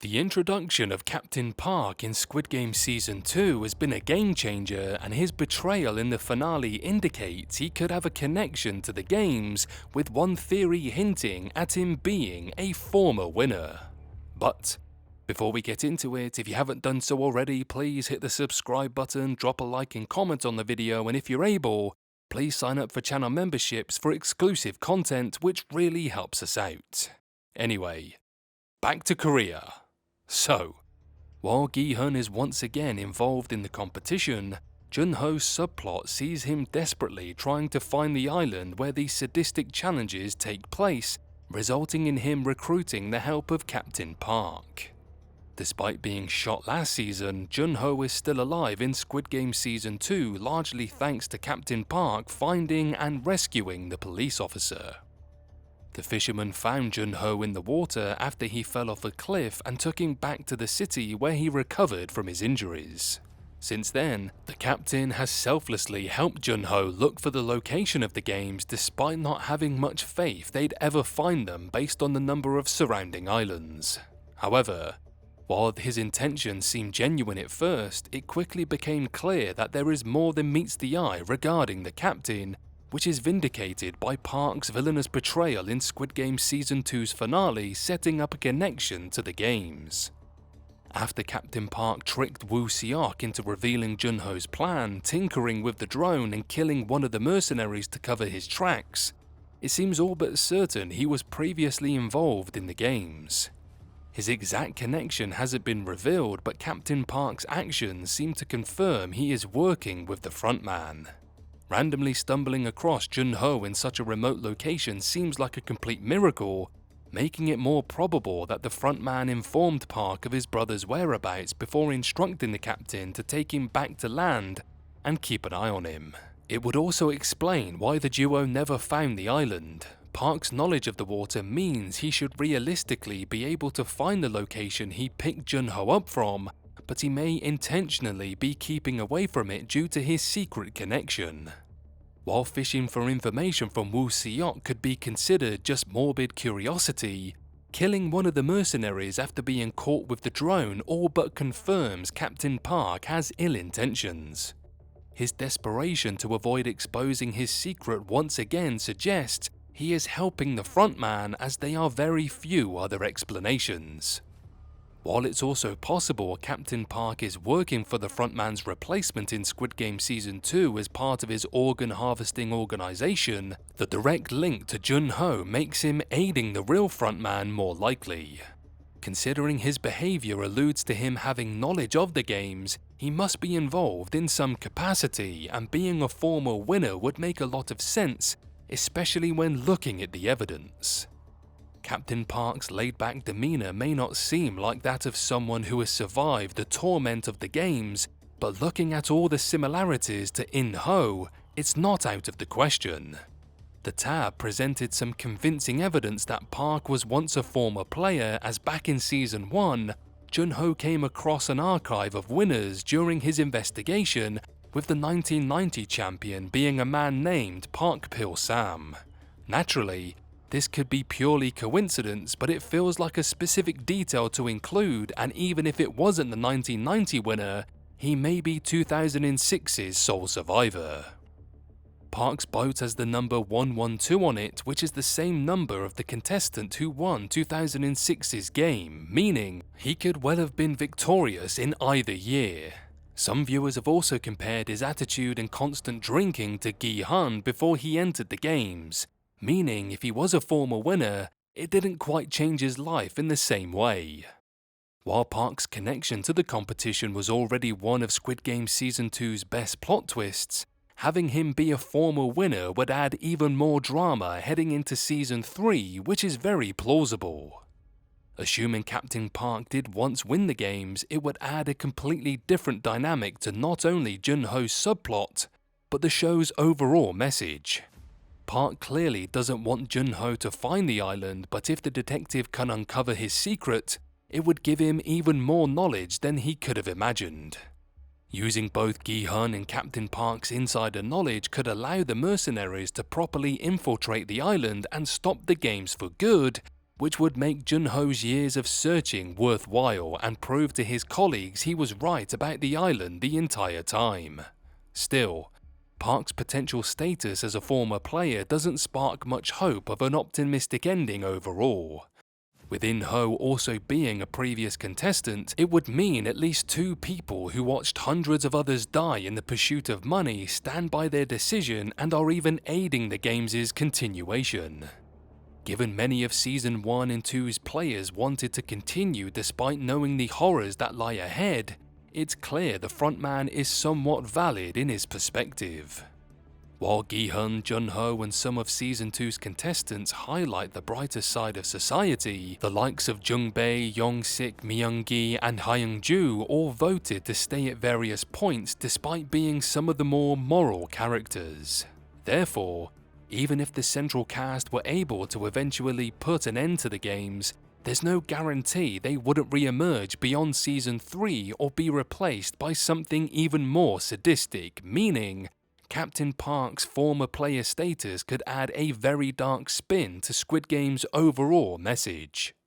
The introduction of Captain Park in Squid Game Season 2 has been a game changer, and his betrayal in the finale indicates he could have a connection to the games, with one theory hinting at him being a former winner. But before we get into it, if you haven't done so already, please hit the subscribe button, drop a like and comment on the video, and if you're able, please sign up for channel memberships for exclusive content, which really helps us out. Anyway, back to Korea. So, while Gi-hun is once again involved in the competition, Jun-ho's subplot sees him desperately trying to find the island where these sadistic challenges take place, resulting in him recruiting the help of Captain Park. Despite being shot last season, Jun-ho is still alive in Squid Game Season 2, largely thanks to Captain Park finding and rescuing the police officer. The fisherman found Jun-ho in the water after he fell off a cliff and took him back to the city where he recovered from his injuries. Since then, the captain has selflessly helped Jun-ho look for the location of the games despite not having much faith they'd ever find them based on the number of surrounding islands. However, while his intentions seemed genuine at first, it quickly became clear that there is more than meets the eye regarding the captain, which is vindicated by Park's villainous betrayal in Squid Game Season 2's finale, setting up a connection to the games. After Captain Park tricked Woo Seok into revealing Jun-ho's plan, tinkering with the drone and killing one of the mercenaries to cover his tracks, it seems all but certain he was previously involved in the games. His exact connection hasn't been revealed, but Captain Park's actions seem to confirm he is working with the frontman. Randomly stumbling across Jun-ho in such a remote location seems like a complete miracle, making it more probable that the frontman informed Park of his brother's whereabouts before instructing the captain to take him back to land and keep an eye on him. It would also explain why the duo never found the island. Park's knowledge of the water means he should realistically be able to find the location he picked Jun-ho up from, but he may intentionally be keeping away from it due to his secret connection. While fishing for information from Woo Seok could be considered just morbid curiosity, killing one of the mercenaries after being caught with the drone all but confirms Captain Park has ill intentions. His desperation to avoid exposing his secret once again suggests he is helping the frontman, as there are very few other explanations. While it's also possible Captain Park is working for the frontman's replacement in Squid Game Season 2 as part of his organ harvesting organization, the direct link to Jun-ho makes him aiding the real frontman more likely. Considering his behavior alludes to him having knowledge of the games, he must be involved in some capacity, and being a former winner would make a lot of sense, especially when looking at the evidence. Captain Park's laid-back demeanor may not seem like that of someone who has survived the torment of the games, but looking at all the similarities to In-ho, it's not out of the question. The tab presented some convincing evidence that Park was once a former player, as back in Season 1, Jun-ho came across an archive of winners during his investigation, with the 1990 champion being a man named Park Pil-sam. Naturally, this could be purely coincidence, but it feels like a specific detail to include, and even if it wasn't the 1990 winner, he may be 2006's sole survivor. Park's boat has the number 112 on it, which is the same number of the contestant who won 2006's game, meaning he could well have been victorious in either year. Some viewers have also compared his attitude and constant drinking to Gi-hun before he entered the games, meaning if he was a former winner, it didn't quite change his life in the same way. While Park's connection to the competition was already one of Squid Game Season 2's best plot twists, having him be a former winner would add even more drama heading into Season 3, which is very plausible. Assuming Captain Park did once win the games, it would add a completely different dynamic to not only Jun-ho's subplot, but the show's overall message. Park clearly doesn't want Jun-ho to find the island, but if the detective can uncover his secret, it would give him even more knowledge than he could have imagined. Using both Gi-hun and Captain Park's insider knowledge could allow the mercenaries to properly infiltrate the island and stop the games for good, which would make Jun-ho's years of searching worthwhile and prove to his colleagues he was right about the island the entire time. Still, Park's potential status as a former player doesn't spark much hope of an optimistic ending overall. With In-ho also being a previous contestant, it would mean at least 2 people who watched hundreds of others die in the pursuit of money stand by their decision and are even aiding the game's continuation. Given many of Season 1 and 2's players wanted to continue despite knowing the horrors that lie ahead, it's clear the frontman is somewhat valid in his perspective. While Gi-hun, Jun-ho and some of Season 2's contestants highlight the brighter side of society, the likes of Jung-bae, Yong-sik, Myung-gi and Hyung-ju all voted to stay at various points despite being some of the more moral characters. Therefore, even if the central cast were able to eventually put an end to the games, there's no guarantee they wouldn't re-emerge beyond Season 3 or be replaced by something even more sadistic, meaning Captain Park's former player status could add a very dark spin to Squid Game's overall message.